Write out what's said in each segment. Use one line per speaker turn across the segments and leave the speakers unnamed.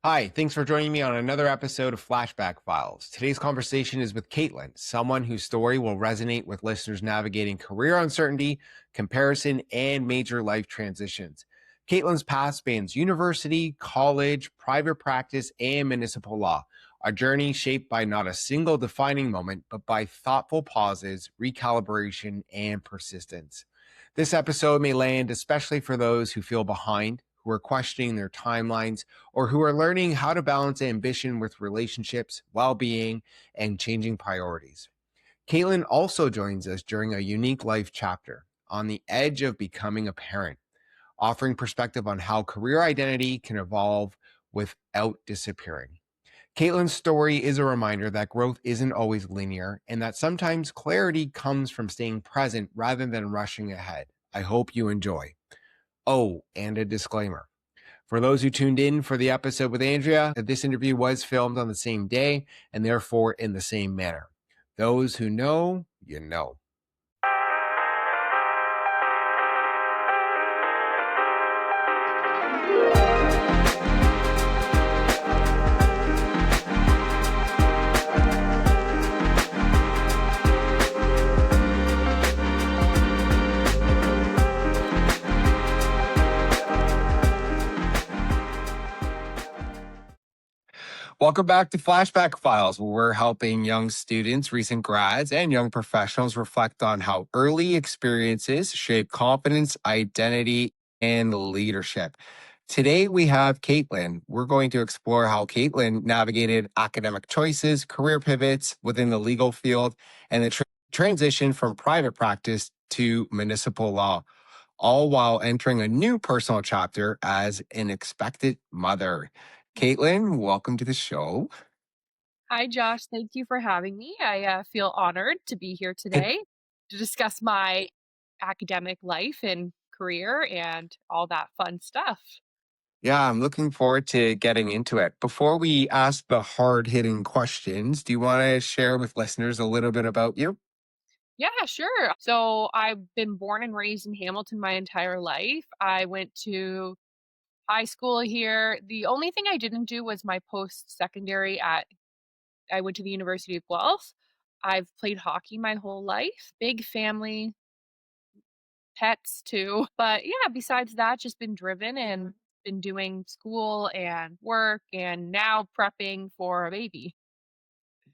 Hi, thanks for joining me on another episode of Flashback Files. Today's conversation is with Caitlin, someone whose story will resonate with listeners navigating career uncertainty, comparison, and major life transitions. Caitlin's path spans university, college, private practice, and municipal law, a journey shaped by not a single defining moment, but by thoughtful pauses, recalibration, and persistence. This episode may land especially for those who feel behind, who are questioning their timelines, or who are learning how to balance ambition with relationships, well being, and changing priorities. Caitlin also joins us during a unique life chapter on the edge of becoming a parent, offering perspective on how career identity can evolve without disappearing. Caitlin's story is a reminder that growth isn't always linear and that sometimes clarity comes from staying present rather than rushing ahead. I hope you enjoy. Oh, and a disclaimer. For those who tuned in for the episode with Andrea, this interview was filmed on the same day and therefore in the same manner. Those who know, you know. Welcome back to Flashback Files, where we're helping young students, recent grads, and young professionals reflect on how early experiences shape confidence, identity, and leadership. Today, we have Caitlin. We're going to explore how Caitlin navigated academic choices, career pivots within the legal field, and the transition from private practice to municipal law, all while entering a new personal chapter as an expected mother. Caitlin, welcome to the show.
Hi, Josh. Thank you for having me. I feel honored to be here today to discuss my academic life and career and all that fun stuff.
Yeah, I'm looking forward to getting into it. Before we ask the hard hitting questions, do you want to share with listeners a little bit about you?
Yeah, sure. So I've been born and raised in Hamilton my entire life. I went to high school here. The only thing I didn't do was my post secondary I went to the University of Guelph. I've played hockey my whole life. Big family, pets too. But yeah, besides that, just been driven and been doing school and work and now prepping for a baby.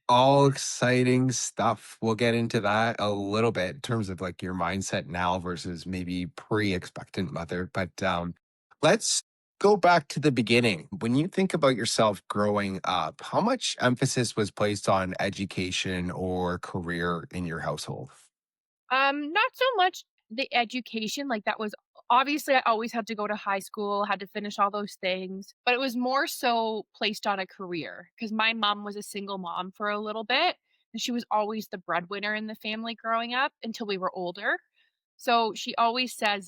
All exciting stuff. We'll get into that a little bit in terms of like your mindset now versus maybe pre-expectant mother. But let's go back to the beginning. When you think about yourself growing up, how much emphasis was placed on education or career in your household?
Not so much the education, like that was obviously I always had to go to high school, had to finish all those things, but it was more so placed on a career because my mom was a single mom for a little bit and she was always the breadwinner in the family growing up until we were older. So she always said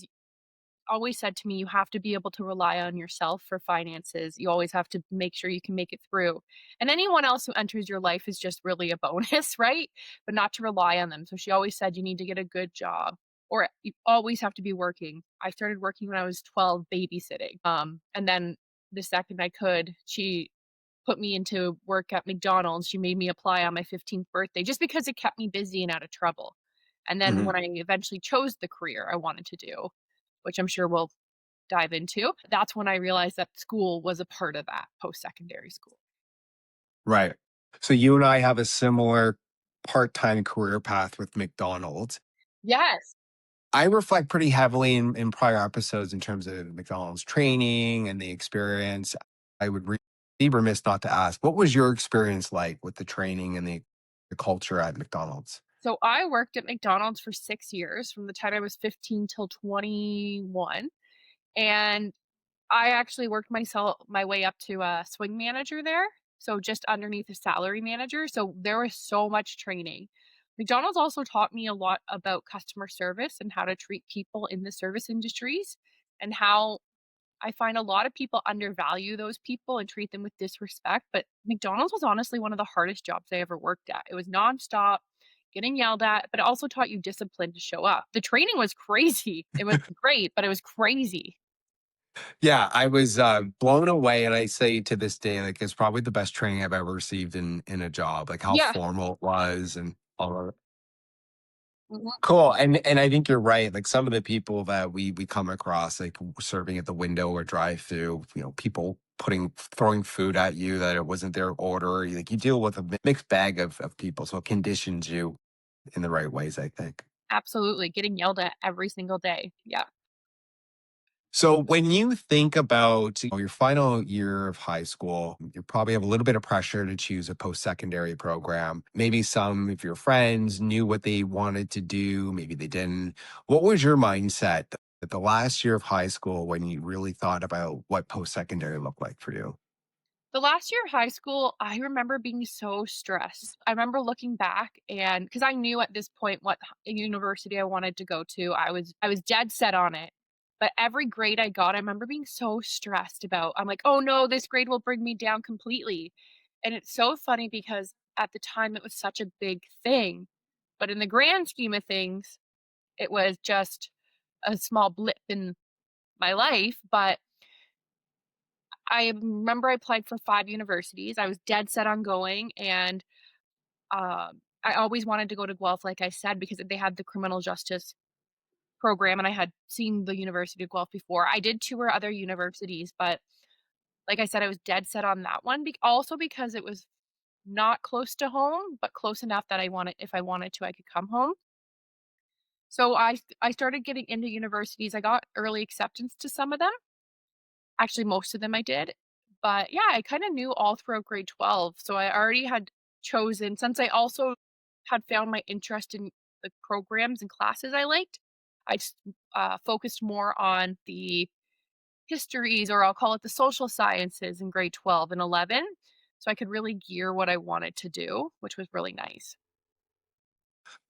to me, "You have to be able to rely on yourself for finances. You always have to make sure you can make it through. And anyone else who enters your life is just really a bonus, right? But not to rely on them." So she always said, "You need to get a good job or you always have to be working." I started working when I was 12 babysitting. And then the second I could, she put me into work at McDonald's. She made me apply on my 15th birthday just because it kept me busy and out of trouble. And then
Mhm.
when I eventually chose the career I wanted to do, which I'm sure we'll dive into, that's when I realized that school was a part of that, post-secondary school.
Right. So you and I have a similar part-time career path with McDonald's.
Yes.
I reflect pretty heavily in prior episodes in terms of McDonald's training and the experience. I would be remiss not to ask, what was your experience like with the training and the culture at McDonald's?
So I worked at McDonald's for 6 years, from the time I was 15 till 21, and I actually worked my way up to a swing manager there, so just underneath a salary manager, so there was so much training. McDonald's also taught me a lot about customer service and how to treat people in the service industries, and how I find a lot of people undervalue those people and treat them with disrespect, but McDonald's was honestly one of the hardest jobs I ever worked at. It was nonstop, getting yelled at, but it also taught you discipline to show up. The training was crazy. It was great, but it was crazy.
Yeah, I was, blown away, and I say to this day, like, it's probably the best training I've ever received in a job, like, how
Yeah.
formal it was and all of it.
Mhm.
Cool, and I think you're right, like, some of the people that we come across, like, serving at the window or drive-through, people throwing food at you that it wasn't their order, like, you deal with a mixed bag of people, so it conditions you in the right ways, I think.
Absolutely, getting yelled at every single day. Yeah.
So when you think about your final year of high school, you probably have a little bit of pressure to choose a post-secondary program. Maybe some of your friends knew what they wanted to do, maybe they didn't. What was your mindset at the last year of high school when you really thought about what post-secondary looked like for you?
The last year of high school, I remember being so stressed. I remember looking back and because I knew at this point what university I wanted to go to. I was dead set on it. But every grade I got, I remember being so stressed about. I'm like, "Oh no, this grade will bring me down completely." And it's so funny because at the time it was such a big thing. But in the grand scheme of things, it was just a small blip in my life, but I remember I applied for 5 universities. I was dead set on going, and, I always wanted to go to Guelph, like I said, because they had the criminal justice program, and I had seen the University of Guelph before. I did tour other universities, but like I said, I was dead set on that one, also because it was not close to home, but close enough that if I wanted to, I could come home. So I started getting into universities. I got early acceptance to some of them. Actually, most of them I did. But, yeah, I kinda knew all throughout grade 12, so I already had chosen since I also had found my interest in the programs and classes I liked, I just, focused more on the histories, or I'll call it the social sciences in grade 12 and 11, so I could really gear what I wanted to do, which was really nice.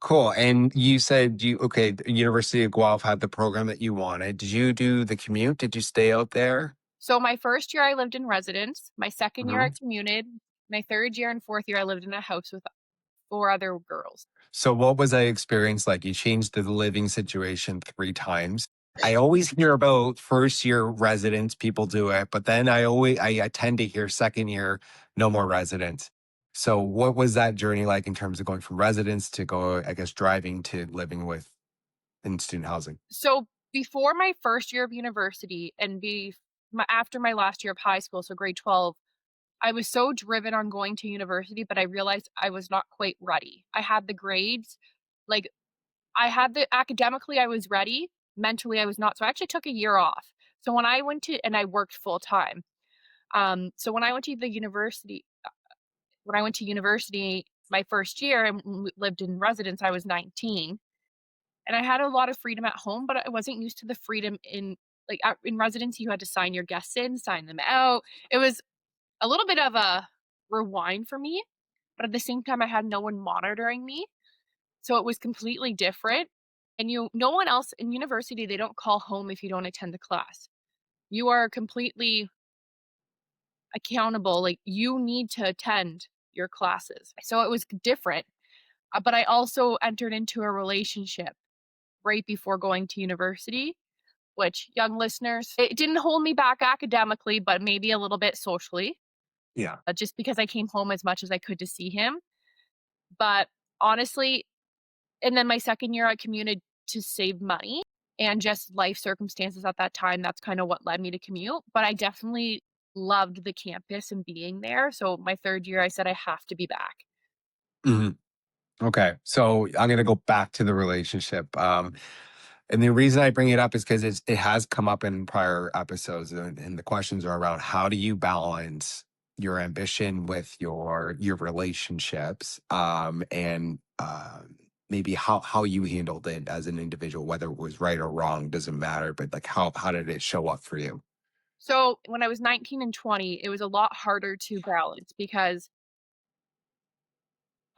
Cool. And you said the University of Guelph had the program that you wanted. Did you do the commute? Did you stay out there?
So my 1st year, I lived in residence. My 2nd year, I commuted. My 3rd year and 4th year, I lived in a house with 4 other girls.
So what was that experience like? You changed the living situation 3 times. I always hear about first year residents, people do it, but then I tend to hear second year, no more residents. So what was that journey like in terms of going from residence to I guess, driving to living with in student housing?
So before my 1st year of university and after my last year of high school, so grade 12, I was so driven on going to university, but I realized I was not quite ready. I had the grades, like academically I was ready, mentally I was not. So I actually took a year off. So I worked full time. So when I went to university my 1st year and lived in residence, I was 19. And I had a lot of freedom at home, but I wasn't used to the freedom in residency, you had to sign your guests in, sign them out. It was a little bit of a rewind for me, but at the same time, I had no one monitoring me, so it was completely different. And no one else in university, they don't call home if you don't attend the class. You are completely accountable, like, you need to attend your classes. So it was different, but I also entered into a relationship right before going to university, which, young listeners, it didn't hold me back academically, but maybe a little bit socially,
Yeah.
just because I came home as much as I could to see him. But honestly, and then my 2nd year, I commuted to save money and just life circumstances at that time, that's kinda what led me to commute, but I definitely loved the campus and being there, so my 3rd year, I said, "I have to be back."
Mhm. Okay. So I'm going to go back to the relationship. And the reason I bring it up is because it has come up in prior episodes, and the questions are around how do you balance your ambition with your relationships, and maybe how you handled it as an individual, whether it was right or wrong, doesn't matter, but like how did it show up for you?
So, when I was 19 and 20, it was a lot harder to balance because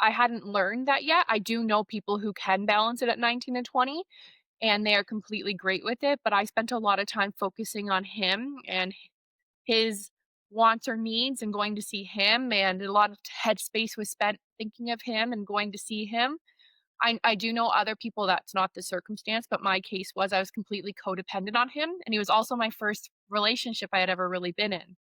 I hadn't learned that yet. I do know people who can balance it at 19 and 20, and they are completely great with it, but I spent a lot of time focusing on him and his wants or needs and going to see him, and a lot of headspace was spent thinking of him and going to see him. I do know other people that's not the circumstance, but my case was I was completely codependent on him, and he was also my first relationship I had ever really been in.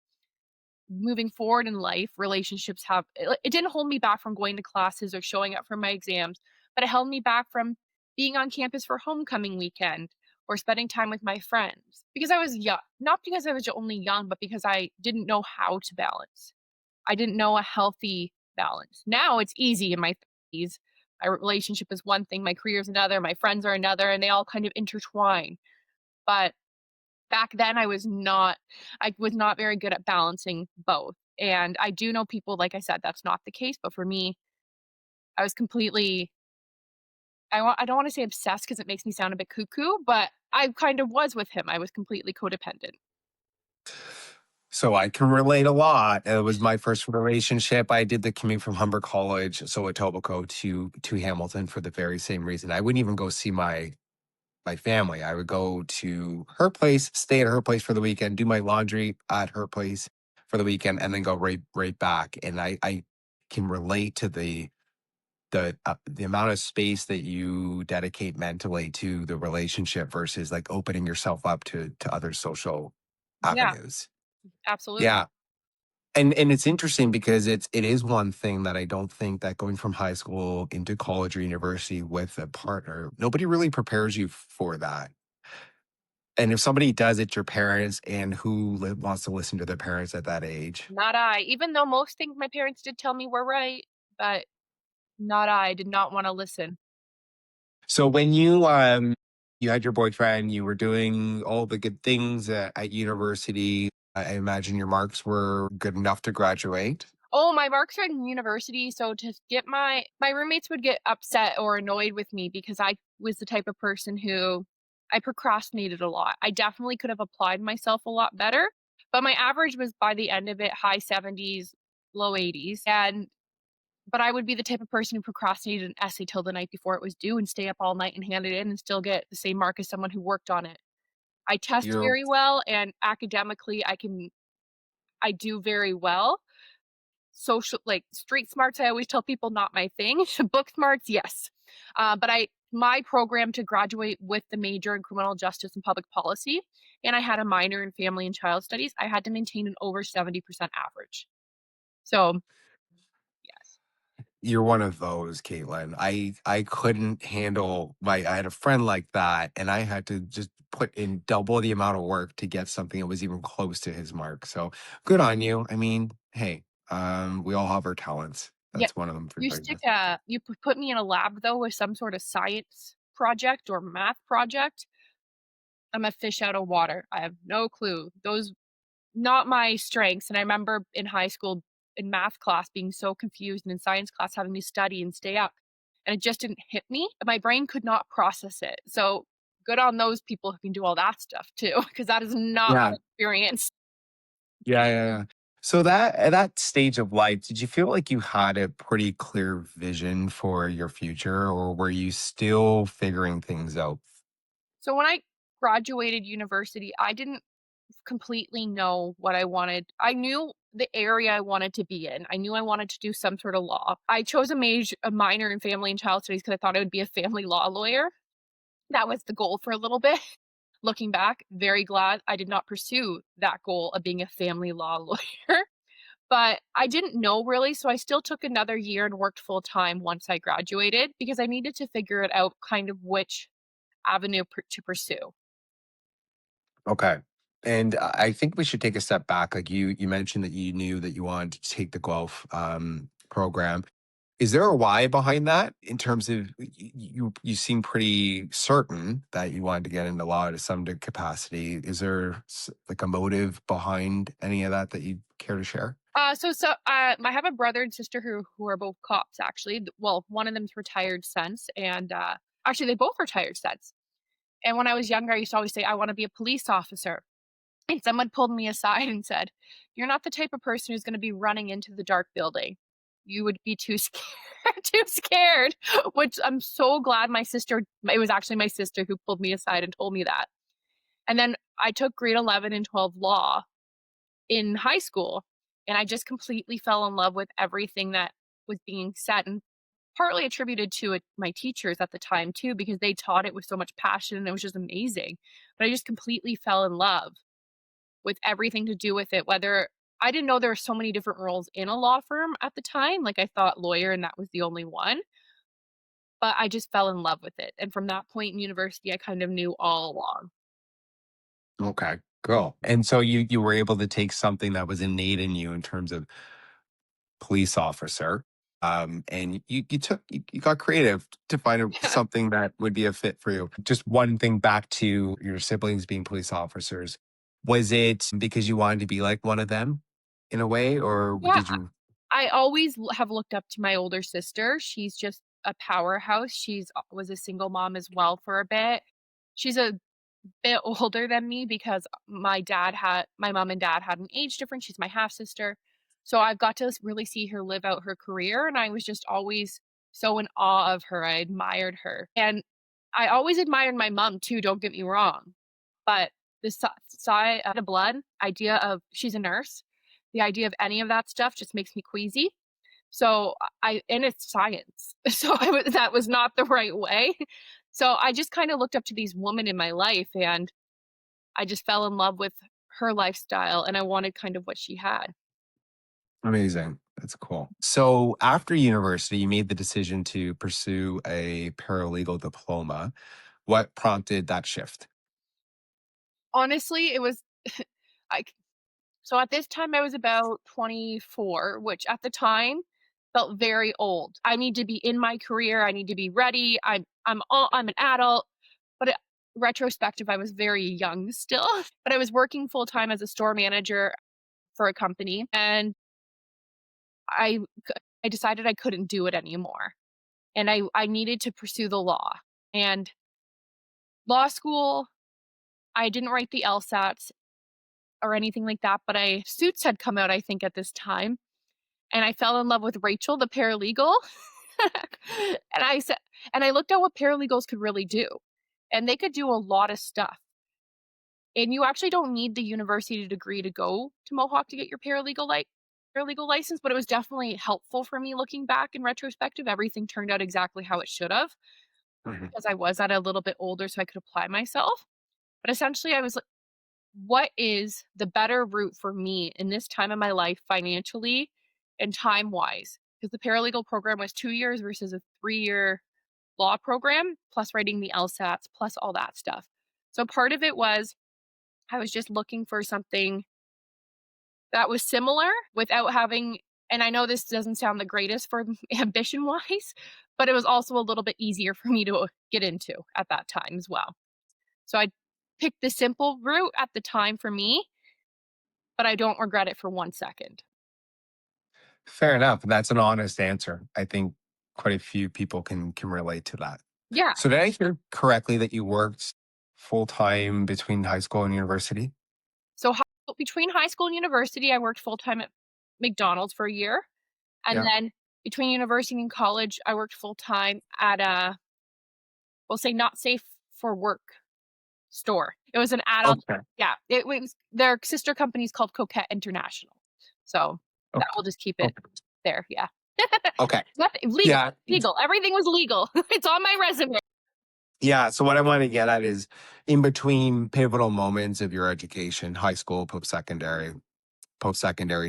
Moving forward in life, relationships have it didn't hold me back from going to classes or showing up for my exams, but it held me back from being on campus for homecoming weekend or spending time with my friends because I was young. Not because I was only young, but because I didn't know how to balance. I didn't know a healthy balance. Now it's easy in my 30s. My relationship is one thing, my career is another, my friends are another, and they all kind of intertwine. But back then I was not very good at balancing both. And I do know people, like I said, that's not the case, but for me, I was completely I don't wanna say obsessed because it makes me sound a bit cuckoo, but I kind of was with him. I was completely codependent.
So I can relate a lot. It was my first relationship. I did the commute from Humber College, so Etobicoke to Hamilton for the very same reason. I wouldn't even go see my family. I would go to her place, stay at her place for the weekend, do my laundry at her place for the weekend, and then go right back. And I can relate to the amount of space that you dedicate mentally to the relationship versus like opening yourself up to other social
Yeah,
avenues.
absolutely.
Yeah. And it's interesting because it is one thing that I don't think that going from high school into college or university with a partner, nobody really prepares you for that. And if somebody does, it's your parents, and who wants to listen to their parents at that age?
Not I. Even though most things my parents did tell me were right, but not I. Did not wanna listen.
So when you had your boyfriend, you were doing all the good things at university. I imagine your marks were good enough to graduate.
Oh, my marks are in university, so to get my roommates would get upset or annoyed with me because I was the type of person who I procrastinated a lot. I definitely could have applied myself a lot better, but my average was by the end of it high 70s, low 80s. And but I would be the type of person who procrastinated an essay till the night before it was due and stay up all night and hand it in and still get the same mark as someone who worked on it. I test
You're
very well and academically I do very well. Social like, street smarts, I always tell people, not my thing. Book smarts, yes. But I my program to graduate with the major in criminal justice and public policy, and I had a minor in family and child studies, I had to maintain an over 70% average. So, yes.
You're one of those, Caitlin. I couldn't handle I had a friend like that, and I had to just put in double the amount of work to get something that was even close to his mark. So good on you. I mean, hey, we all have our talents.
Yeah.
That's one of them for
You
sure.
stick a you put me in a lab, though, with some sort of science project or math project, I'm a fish out of water. I have no clue. Those not my strengths, and I remember in high school, in math class, being so confused, and in science class, having to study and stay up, and it just didn't hit me. My brain could not process it. So, good on those people who can do all that stuff too, because that is not
Yeah.
my experience.
Yeah. So that at that stage of life, did you feel like you had a pretty clear vision for your future, or were you still figuring things out?
So, when I graduated university, I didn't completely know what I wanted. I knew the area I wanted to be in. I knew I wanted to do some sort of law. I chose a minor in family and child studies because I thought I would be a family law lawyer. That was the goal for a little bit. Looking back, very glad I did not pursue that goal of being a family law lawyer. But I didn't know really, so I still took another year and worked full time once I graduated because I needed to figure it out kind of which avenue to pursue.
Okay. And I think we should take a step back. Like you mentioned that you knew that you wanted to take the golf program. Is there a why behind that in terms of you seem pretty certain that you wanted to get into law to some capacity. Is there like a motive behind any of that that you care to share?
I have a brother and sister who are both cops actually. Well, one of them's retired since, and actually they both retired since. And when I was younger, I used to always say I want to be a police officer. And someone pulled me aside and said, "You're not the type of person who's going to be running into the dark building. You would be too scared, too scared." Which I'm so glad my sister. It was actually my sister who pulled me aside and told me that. And then I took grade 11 and 12 law in high school, and I just completely fell in love with everything that was being said. And partly attributed to it my teachers at the time too, because they taught it with so much passion and it was just amazing. But I just completely fell in love with everything to do with it, whether I didn't know there were so many different roles in a law firm at the time, like, I thought lawyer and that was the only one, but I just fell in love with it, and from that point in university, I kind of knew all along.
Okay, cool. And so you were able to take something that was innate in you in terms of police officer, and you got creative to find something that would be a fit for you. Just one thing back to your siblings being police officers. Was it because you wanted to be like one of them in a way, or
Yeah,
did you?
I always have looked up to my older sister. She's just a powerhouse. She's was a single mom as well for a bit. She's a bit older than me because my mom and dad had an age difference. She's my half sister. So I've got to really see her live out her career, and I was just always so in awe of her. I admired her. And I always admired my mom too, don't get me wrong. But the side of the blood idea of she's a nurse, the idea of any of that stuff just makes me queasy. So I and it's science. So that was not the right way. So I just kind of looked up to these women in my life and I just fell in love with her lifestyle and I wanted kind of what she had.
Amazing. That's cool. So after university, you made the decision to pursue a paralegal diploma. What prompted that shift?
Honestly, it was I so at this time I was about 24, which at the time felt very old. I need to be in my career, I need to be ready. I'm an adult, but retrospective I was very young still. But I was working full time as a store manager for a company and I I decided I couldn't do it anymore. And I needed to pursue the law. And law school, I didn't write the LSATs or anything like that, but I Suits had come out I think at this time, and I fell in love with Rachel, the paralegal. and I said and I looked at what paralegals could really do. And they could do a lot of stuff. And you actually don't need the university degree to go to Mohawk to get your paralegal license, but it was definitely helpful for me looking back in retrospective. Everything turned out exactly how it should have
Mhm.
because I was at a little bit older so I could apply myself. But essentially I was like, what is the better route for me in this time of my life financially and time wise? Because the paralegal program was 2 years versus a 3 year law program, plus writing the LSATs, plus all that stuff. So part of it was I was just looking for something that was similar without having and I know this doesn't sound the greatest for ambition wise, but it was also a little bit easier for me to get into at that time as well. So I picked the simple route at the time for me, but I don't regret it for 1 second.
Fair enough. That's an honest answer. I think quite a few people can relate to that.
Yeah.
So did I hear correctly that you worked full time between high school and university?
So between high school and university, I worked full time at McDonald's for a year. And
Yeah.
then between university and college, I worked full time at a, we'll say not safe for work store. It was an adult
Okay.
yeah, it was their sister company's called Coquette International. So, that
Okay.
we'll just keep it
Okay.
there, yeah.
Okay.
Nothing legal,
Yeah.
legal, everything was legal. It's on my resume.
Yeah. So what I want to get at is in between pivotal moments of your education, high school, post secondary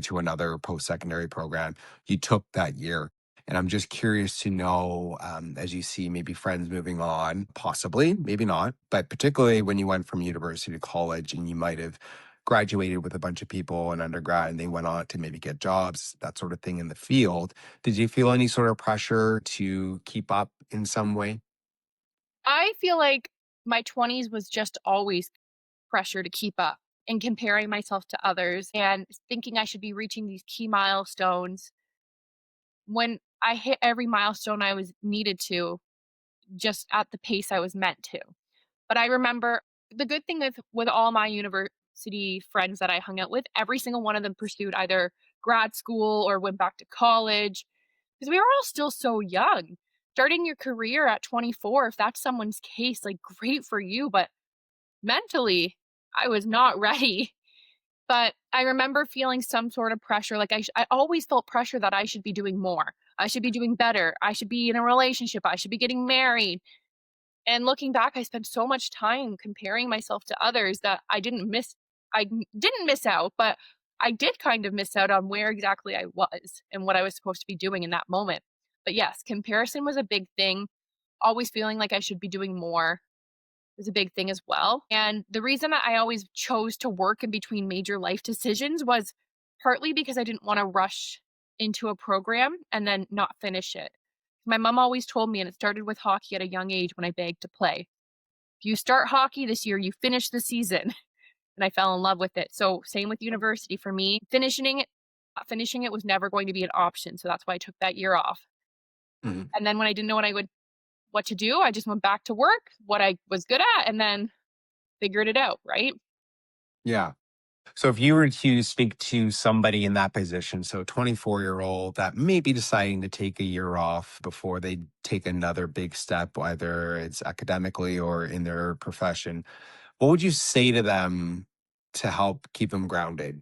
to another post secondary program, you took that year. And I'm just curious to know, as you see maybe friends moving on, possibly, maybe not, but particularly when you went from university to college and you might have graduated with a bunch of people in undergrad and they went on to maybe get jobs, that sort of thing in the field. Did you feel any sort of pressure to keep up in some way?
I feel like my 20s was just always pressure to keep up and comparing myself to others and thinking I should be reaching these key milestones when I hit every milestone I was needed to, just at the pace I was meant to. But I remember the good thing with all my university friends that I hung out with, every single one of them pursued either grad school or went back to college because we were all still so young. Starting your career at 24, if that's someone's case, like great for you, but mentally, I was not ready. But I remember feeling some sort of pressure, like I always felt pressure that I should be doing more. I should be doing better. I should be in a relationship. I should be getting married. And looking back, I spent so much time comparing myself to others that I didn't miss out, but I did kind of miss out on where exactly I was and what I was supposed to be doing in that moment. But yes, comparison was a big thing. Always feeling like I should be doing more was a big thing as well. And the reason that I always chose to work in between major life decisions was partly because I didn't want to rush into a program and then not finish it. My mom always told me, and it started with hockey at a young age when I begged to play. If you start hockey this year, you finish the season. And I fell in love with it. So same with university for me. Finishing it was never going to be an option. So that's why I took that year off.
Mhm.
And then when I didn't know what to do, I just went back to work, what I was good at, and then figured it out, right?
Yeah. So if you were to speak to somebody in that position, so 24-year-old that may be deciding to take a year off before they take another big step, whether it's academically or in their profession, what would you say to them to help keep them grounded?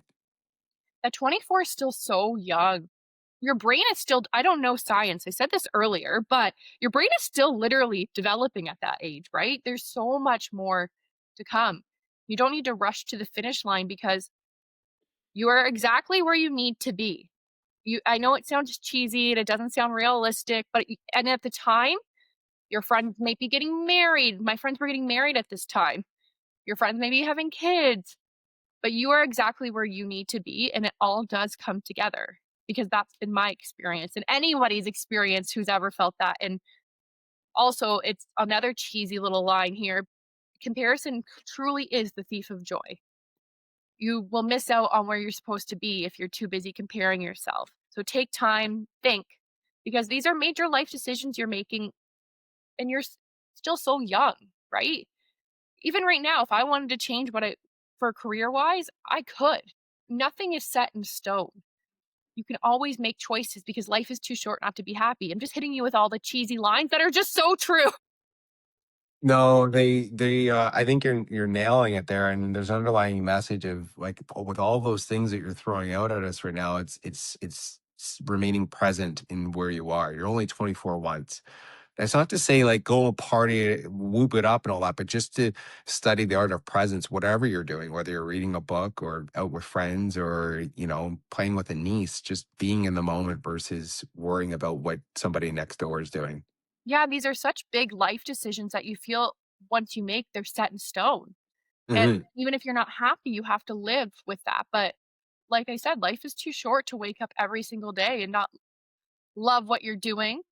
At 24 is still so young. Your brain is still, I don't know science. I said this earlier, but your brain is still literally developing at that age, right? There's so much more to come. You don't need to rush to the finish line because you are exactly where you need to be. I know it sounds cheesy and it doesn't sound realistic, but and at the time, your friends may be getting married. My friends were getting married at this time. Your friends may be having kids, but you are exactly where you need to be, and it all does come together because that's been my experience and anybody's experience who's ever felt that. And also, it's another cheesy little line here. Comparison truly is the thief of joy. You will miss out on where you're supposed to be if you're too busy comparing yourself. So take time, think, because these are major life decisions you're making and still so young, right? Even right now, if I wanted to change for career wise, I could. Nothing is set in stone. You can always make choices because life is too short not to be happy. I'm just hitting you with all the cheesy lines that are just so true.
No, I think you're nailing it there, and there's an underlying message of like with all those things that you're throwing out at us right now, it's remaining present in where you are. You're only 24 once. That's not to say like go party, whoop it up and all that, but just to study the art of presence, whatever you're doing, whether you're reading a book or out with friends or, playing with a niece, just being in the moment versus worrying about what somebody next door is doing.
Yeah, these are such big life decisions that you feel once you make, they're set in stone. And
Hmm.
even if you're not happy, you have to live with that. But like I said, life is too short to wake up every single day and not love what you're doing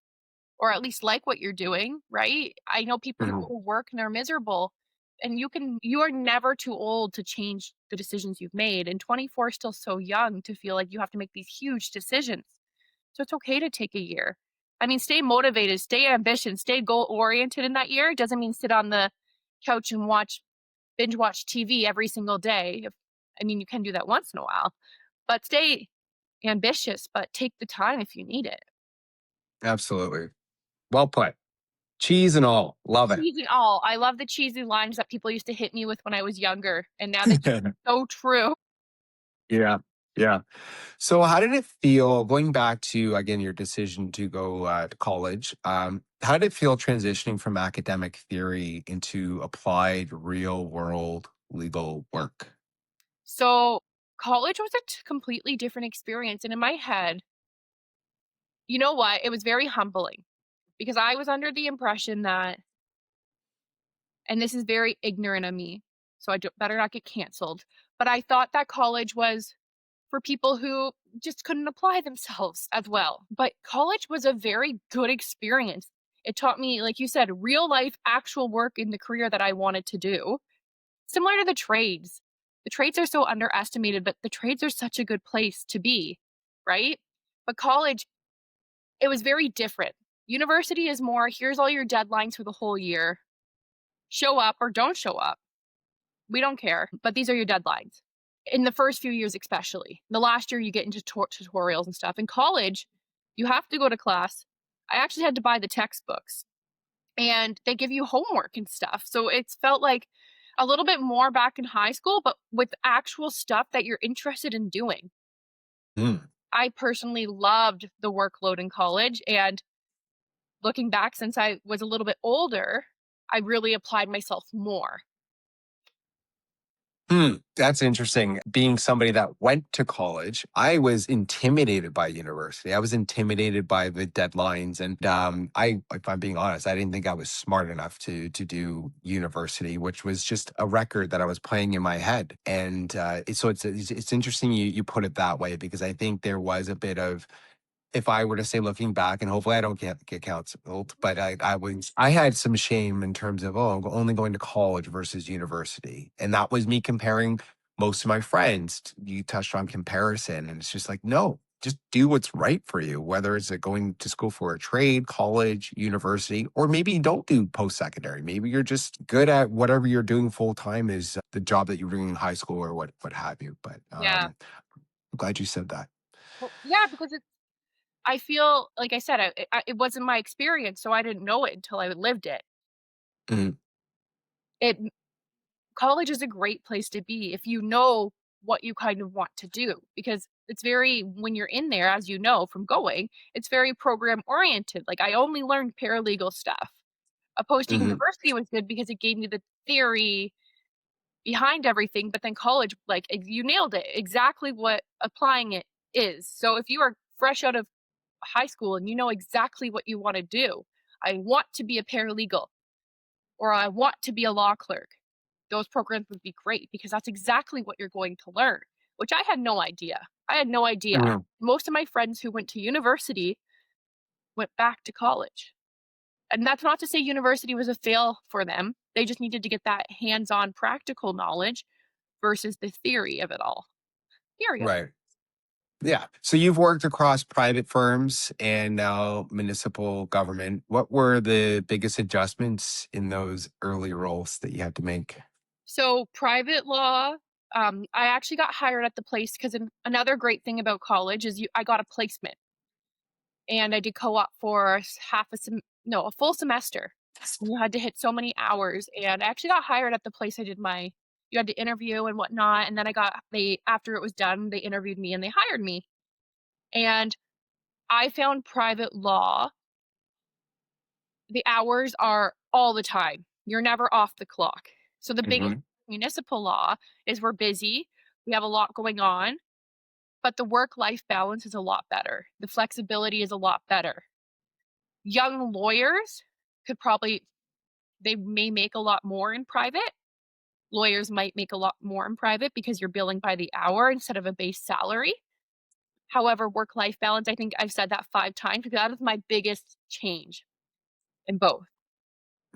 or at least like what you're doing, right? I know people who
Hmm.
go to work and they're miserable and you are never too old to change the decisions you've made. And 24 is still so young to feel like you have to make these huge decisions. So it's okay to take a year. I mean, stay motivated, stay ambitious, stay goal oriented in that year. It doesn't mean sit on the couch and binge watch TV every single day. I mean, you can do that once in a while, but stay ambitious, but take the time if you need it.
Absolutely. Well put. Cheese and all. Love it.
Cheesy all. I love the cheesy lines that people used to hit me with when I was younger, and now they're just so true.
Yeah. Yeah. So how did it feel going back to again your decision to go to college? How did it feel transitioning from academic theory into applied real world legal work?
So, college was a completely different experience, and in my head, you know what? It was very humbling because I was under the impression that, and this is very ignorant of me, so better not get canceled, but I thought that college was for people who just couldn't apply themselves as well. But college was a very good experience. It taught me, like you said, real life, actual work in the career that I wanted to do, similar to the trades. The trades are so underestimated, but the trades are such a good place to be, right? But college, it was very different. University is more, here's all your deadlines for the whole year. Show up or don't show up. We don't care, but these are your deadlines. In the first few years, especially. The last year, you get into tutorials and stuff. In college, you have to go to class. I actually had to buy the textbooks and they give you homework and stuff. So it's felt like A little bit more back in high school, but with actual stuff that you're interested in doing.
Mm.
I personally loved the workload in college, and looking back since I was a little bit older, I really applied myself more.
Hmm, that's interesting. Being somebody that went to college, I was intimidated by university. I was intimidated by the deadlines, and if I'm being honest, I didn't think I was smart enough to do university, which was just a record that I was playing in my head. And so it's interesting you put it that way because I think there was a bit of, if I were to say looking back, and hopefully I don't get canceled, but I had some shame in terms of, oh, I'm only going to college versus university. And that was me comparing most of my friends. You touched on comparison, and it's just like, no, just do what's right for you, whether it's going to school for a trade, college, university, or maybe you don't do post-secondary. Maybe you're just good at whatever you're doing full time is the job that you were doing in high school or what have you. But
Yeah.
I'm glad you said that.
Well, yeah, because it's I feel like I said, it wasn't my experience, so I didn't know it until I lived it.
Mhm,
It College is a great place to be if you know what you kind of want to do, because it's very when you're in there, as you know from going, it's very program oriented. Like, I only learned paralegal stuff. Opposed to
mhm,
university was good because it gave me the theory behind everything, but then college, like, you nailed it, exactly what applying it is. So if you are fresh out of high school and you know exactly what you wanna do, I want to be a paralegal or I want to be a law clerk. Those programs would be great because that's exactly what you're going to learn, which I had no idea. I had no idea.
mhm.
Most of my friends who went to university went back to college. And that's not to say university was a fail for them. They just needed to get that hands-on practical knowledge versus the theory of it all. Period.
Right. Yeah. So you've worked across private firms and now municipal government. What were the biggest adjustments in those early roles that you had to make?
So private law, I actually got hired at the place because another great thing about college is I got a placement and I did co-op for no, a full semester. And you had to hit so many hours, and I actually got hired at the place I did my. You had to interview and whatnot, and then they after it was done, they interviewed me and they hired me. And I found private law, the hours are all the time. You're never off the clock. So the biggest
Hmm.
municipal law is we're busy, we have a lot going on, but the work-life balance is a lot better. The flexibility is a lot better. Young lawyers could probably they may make a lot more in private. Lawyers might make a lot more in private because you're billing by the hour instead of a base salary. However, work-life balance, I think I've said that 5 times because that is my biggest change in both.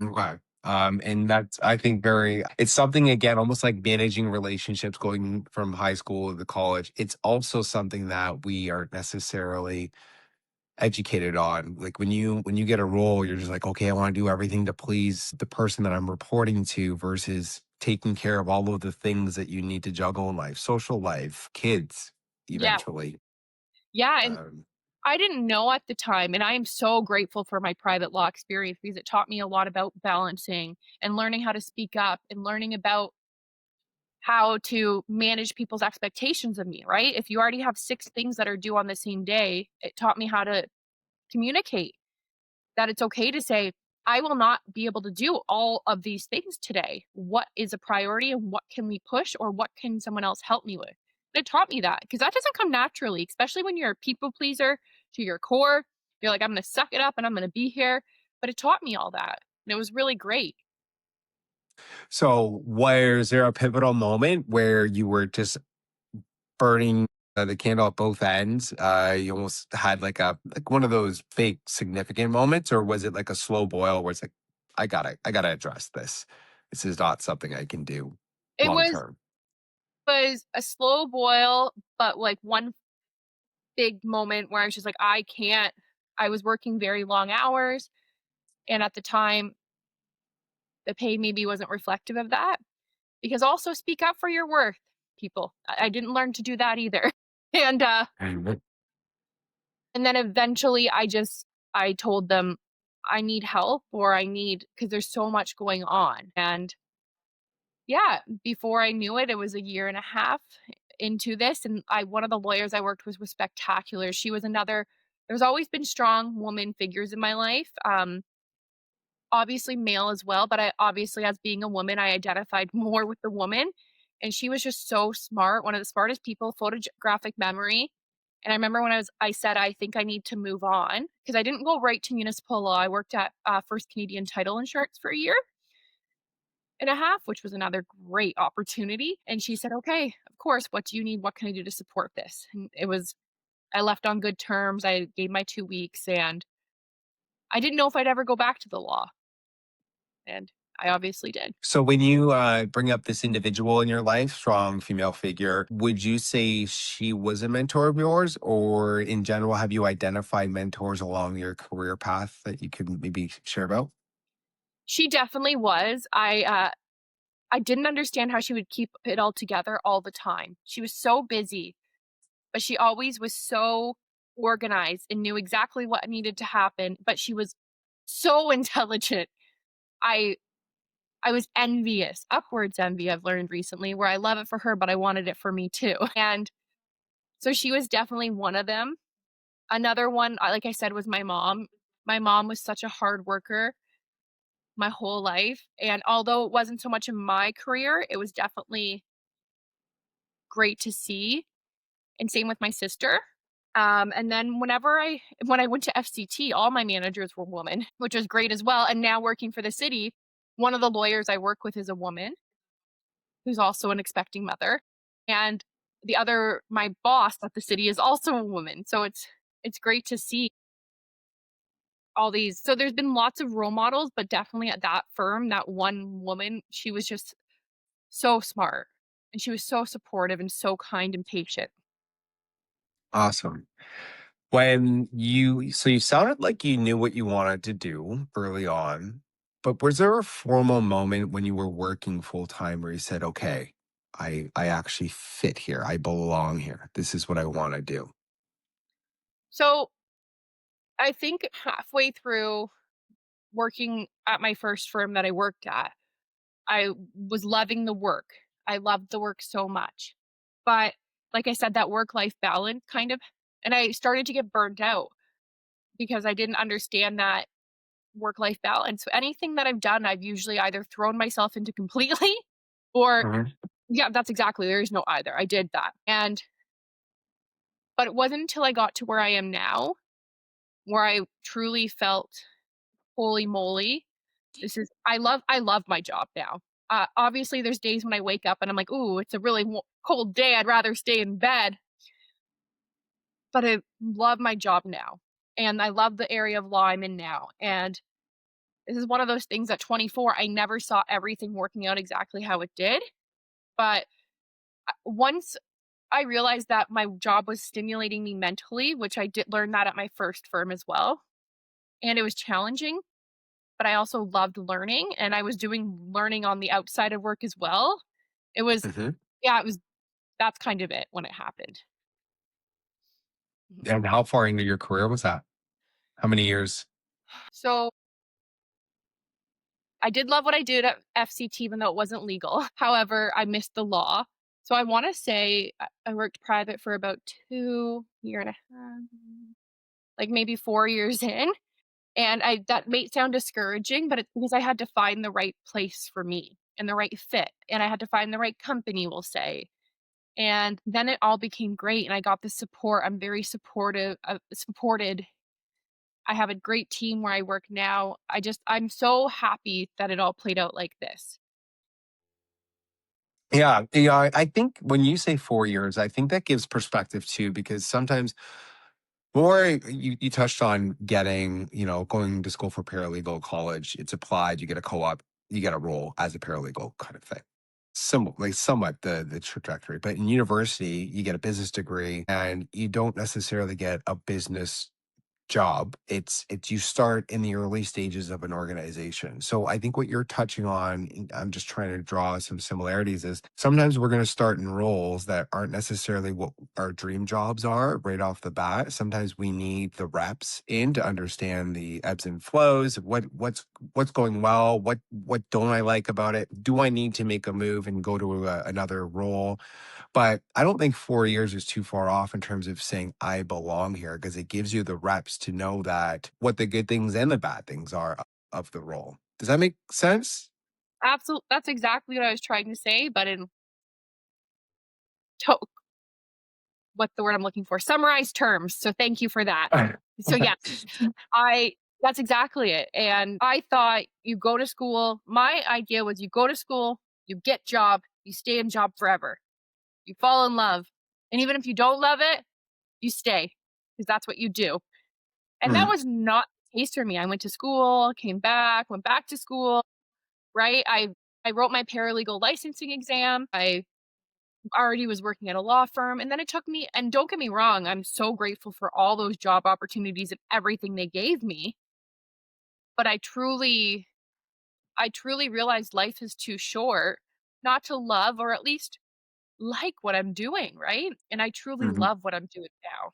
Okay. And that's, I think, it's something, again, almost like managing relationships going from high school to college. It's also something that we aren't necessarily educated on. Like when you get a role, you're just like, okay, I want to do everything to please the person that I'm reporting to versus taking care of all of the things that you need to juggle in life, social life, kids,
Yeah.
eventually.
Yeah, and
Um,
I didn't know at the time, and I am so grateful for my private law experience because it taught me a lot about balancing and learning how to speak up and learning about how to manage people's expectations of me, right? If you already have 6 things that are due on the same day, it taught me how to communicate that it's okay to say, "I will not be able to do all of these things today. What is a priority and what can we push or what can someone else help me with?" It taught me that because that doesn't come naturally, especially when you're a people pleaser to your core. You're like, "I'm gonna suck it up and I'm gonna be here." But it taught me all that, and it was really great.
so was there a pivotal moment where you were just burning the candle at both ends? You almost had like one of those fake significant moments, or was it like a slow boil where it's like, I gotta address this. This is not something I can do
It
long
was
term.
was a slow boil, but, like, one big moment where I was just like, "I can't." I was working very long hours, and at the time, the pay maybe wasn't reflective of that. Because also speak up for your worth, people. I didn't learn to do that either. And,
Mhm.
and then eventually I told them, "I need help," or because there's so much going on, and Yeah, before I knew it, it was a year and a half into this, and I one of the lawyers I worked with was spectacular. She was another there's always been strong woman figures in my life, obviously male as well, but I obviously, as being a woman, I identified more with the woman, and she was just so smart, one of the smartest people, photographic memory, and I remember when I said, "I think I need to move on," because I didn't go right to municipal law. I worked at, First Canadian Title Insurance for a year and a half, which was another great opportunity, and she said, "Okay, of course, what do you need? What can I do to support this?" And it was I left on good terms, I gave my 2 weeks, and I didn't know if I'd ever go back to the law, and I obviously did.
So when you bring up this individual in your life, strong female figure, would you say she was a mentor of yours, or in general, have you identified mentors along your career path that you could maybe share about?
She definitely was. I didn't understand how she would keep it all together all the time. She was so busy, but she always was so organized and knew exactly what needed to happen, but she was so intelligent. I I was envious, upwards envy I've learned recently, where I love it for her, but I wanted it for me too. And so she was definitely one of them. Another one, like I said, was my mom. My mom was such a hard worker my whole life. And although it wasn't so much in my career, it was definitely great to see. And same with my sister. And then when I went to FCT, all my managers were women, which was great as well. And now working for the city, one of the lawyers I work with is a woman who's also an expecting mother. And my boss at the city is also a woman. So it's great to see all these. So there's been lots of role models, but definitely at that firm, that one woman, she was just so smart and she was so supportive and so kind and patient.
Awesome. So you sounded like you knew what you wanted to do early on, but was there a formal moment when you were working full time where you said, okay, I actually fit here. I belong here. This is what I want to do.
So I think halfway through working at my first firm that I worked at, I was loving the work. I loved the work so much. But like I said, that work life balance kind of, and I started to get burnt out because I didn't understand that work life balance. So anything that I've done, I've usually either thrown myself into completely or,
Mhm.
yeah, that's exactly, there is no either. I did that. But it wasn't until I got to where I am now where I truly felt, holy moly, I love my job now. Obviously, there's days when I wake up and I'm like, "Ooh, it's a really cold day. I'd rather stay in bed." But I love my job now, and I love the area of law I'm in now. And this is one of those things at 24, I never saw everything working out exactly how it did. But once I realized that my job was stimulating me mentally, which I did learn that at my first firm as well, and it was challenging, but I also loved learning and I was doing learning on the outside of work as well. It was
Mhm.
yeah, it was that's kind of it when it happened. Mhm.
And how far into your career was that? How many years?
So, I did love what I did at FCT even though it wasn't legal. However, I missed the law. So I wanna say I worked private for about 2 year and a half, like maybe 4 years in, and I that may sound discouraging, but it's because I had to find the right place for me and the right fit, and I had to find the right company, we'll say. And then it all became great, and I got the support. I'm very supported. I have a great team where I work now. I'm so happy that it all played out like this.
Yeah, I think when you say 4 years, I think that gives perspective too, because sometimes more you touched on getting, going to school for paralegal college, it's applied, you get a co-op, you get a role as a paralegal kind of thing. Somewhat the trajectory. But in university, you get a business degree and you don't necessarily get a business job. It's you start in the early stages of an organization. So I think what you're touching on, and I'm just trying to draw some similarities, is sometimes we're going to start in roles that aren't necessarily what our dream jobs are right off the bat. Sometimes we need the reps in to understand the ebbs and flows, what's going well, what don't I like about it? Do I need to make a move and go to another role? But I don't think 4 years is too far off in terms of saying I belong here, because it gives you the reps to know that what the good things and the bad things are of the role. Does that make sense?
Absolutely, that's exactly what I was trying to say, but in to what's the word I'm looking for? Summarized terms, so thank you for that. So, yes, I that's exactly it, and I thought you go to school my idea was you go to school, you get job, you stay in job forever. You fall in love, and even if you don't love it, you stay because that's what you do, and that
Mm,
was not the case for me. I went to school, came back, went back to school, right? I wrote my paralegal licensing exam. I already was working at a law firm, and then it took me and don't get me wrong, I'm so grateful for all those job opportunities and everything they gave me, but I truly realized life is too short not to love or at least like what I'm doing, right? And I truly
mhm.
love what I'm doing now.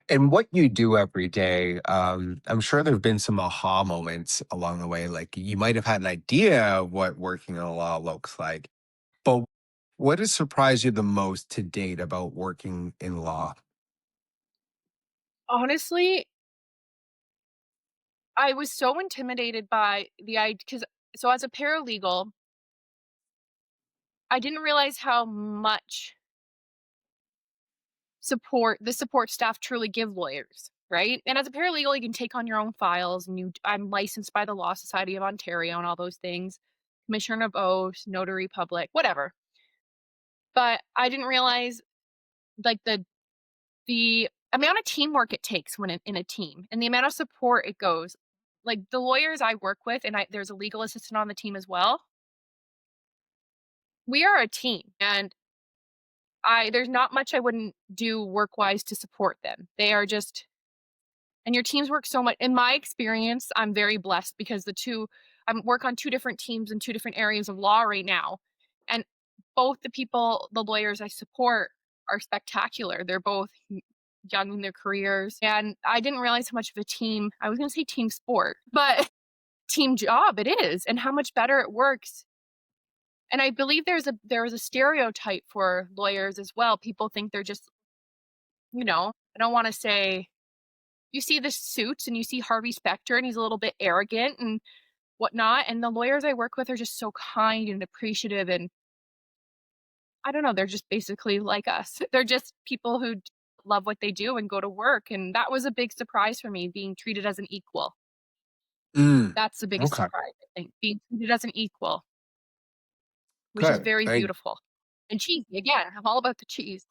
And what you do every day, I'm sure there have been some aha moments along the way. Like you might have had an idea of what working in a law looks like, but what has surprised you the most to date about working in law?
Honestly, I was so intimidated by the idea because so as a paralegal, I didn't realize how much support the support staff truly give lawyers, right? And as a paralegal, you can take on your own files and I'm licensed by the Law Society of Ontario and all those things, commissioner of oaths, notary public, whatever. But I didn't realize like the amount of teamwork it takes when in a team and the amount of support it goes. Like the lawyers I work with, and there's a legal assistant on the team as well. We are a team, and I there's not much I wouldn't do work wise to support them. They are just and your teams work so much. In my experience, I'm very blessed because I work on two different teams in two different areas of law right now, and both the lawyers I support are spectacular. They're both young in their careers, and I didn't realize how much of a team. I was going to say team sport, but team job it is, and how much better it works. And I believe there is a stereotype for lawyers as well. People think they're just, I don't want to say you see the suits and you see Harvey Specter and he's a little bit arrogant and whatnot. And the lawyers I work with are just so kind and appreciative. And I don't know, they're just basically like us. They're just people who love what they do and go to work. And that was a big surprise for me being treated as an equal.
Mm,
That's the biggest
okay,
surprise, I think, being treated as an equal, which is
good.
very beautiful. And cheesy, again, I'm all about the cheese.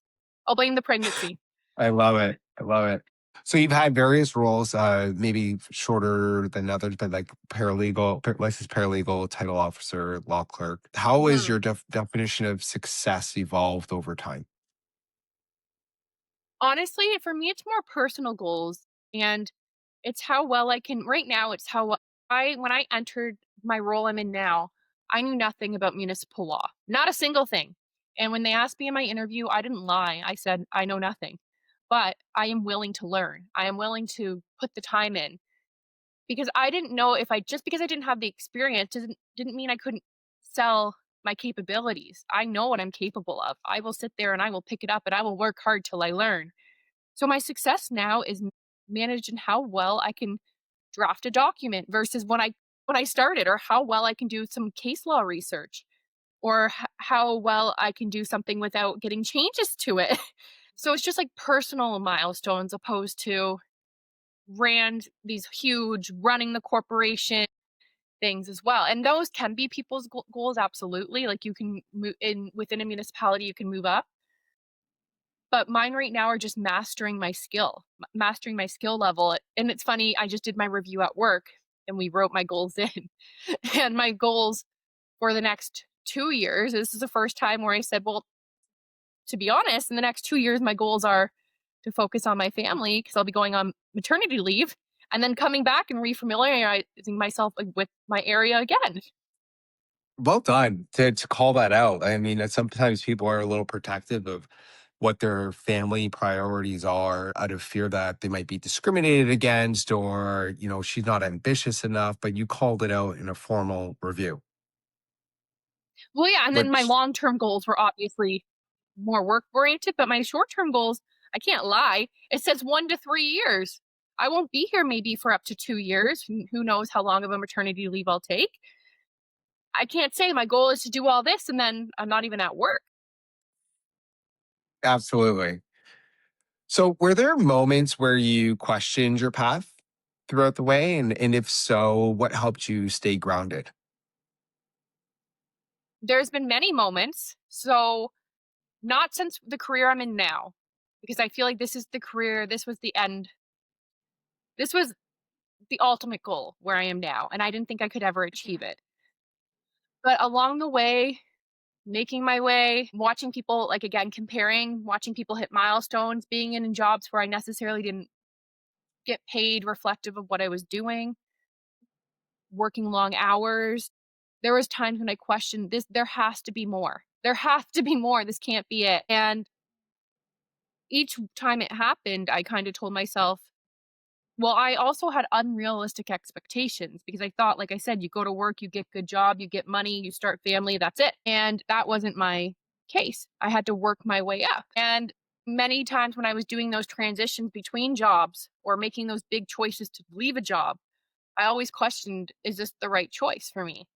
I'll blame the pregnancy.
I love it. I love it. So you've had various roles, maybe shorter than others, but like paralegal, licensed paralegal, title officer, law clerk. How has
Mhm.
your definition of success evolved over time?
Honestly, for me, it's more personal goals, and it's how well I can right now, it's how I when I entered my role I'm in now, I knew nothing about municipal law, not a single thing. And when they asked me in my interview, I didn't lie. I said, "I know nothing." But I am willing to learn. I am willing to put the time in because I didn't know if I just because I didn't have the experience didn't mean I couldn't sell my capabilities. I know what I'm capable of. I will sit there and I will pick it up and I will work hard till I learn. So my success now is managed in how well I can draft a document versus when I started, or how well I can do some case law research, or how well I can do something without getting changes to it. So it's just like personal milestones opposed to these huge running the corporation things as well. And those can be people's goals, absolutely. Like you can move in within a municipality, you can move up, but mine right now are just mastering my skill level. And it's funny, I just did my review at work and we wrote my goals in. And my goals for the next 2 years, this is the first time where I said, "Well, to be honest, in the next 2 years, my goals are to focus on my family because I'll be going on maternity leave and then coming back and refamiliarizing myself with my area again.
Well done to call that out. I mean, sometimes people are a little protective of what their family priorities are out of fear that they might be discriminated against or, she's not ambitious enough, but you called it out in a formal review,
Well, yeah, and then my
which
long-term goals were obviously more work oriented, but my short-term goals, I can't lie, it says 1 to 3 years. I won't be here maybe for up to 2 years. Who knows how long of a maternity leave I'll take. I can't say my goal is to do all this and then I'm not even at work.
absolutely. So, were there moments where you questioned your path throughout the way? And if so, what helped you stay grounded?
There's been many moments. So, not since the career I'm in now, because I feel like this is the career, this was the end. This was the ultimate goal where I am now, and I didn't think I could ever achieve it. But along the way, making my way, watching people, like again, comparing, watching people hit milestones, being in jobs where I necessarily didn't get paid reflective of what I was doing, working long hours. There was times when I questioned this, there has to be more. There has to be more. This can't be it. And each time it happened, I kind of told myself, well, I also had unrealistic expectations because I thought, like I said, you go to work, you get good job, you get money, you start family, that's it. And that wasn't my case. I had to work my way up. And many times when I was doing those transitions between jobs or making those big choices to leave a job, I always questioned, is this the right choice for me?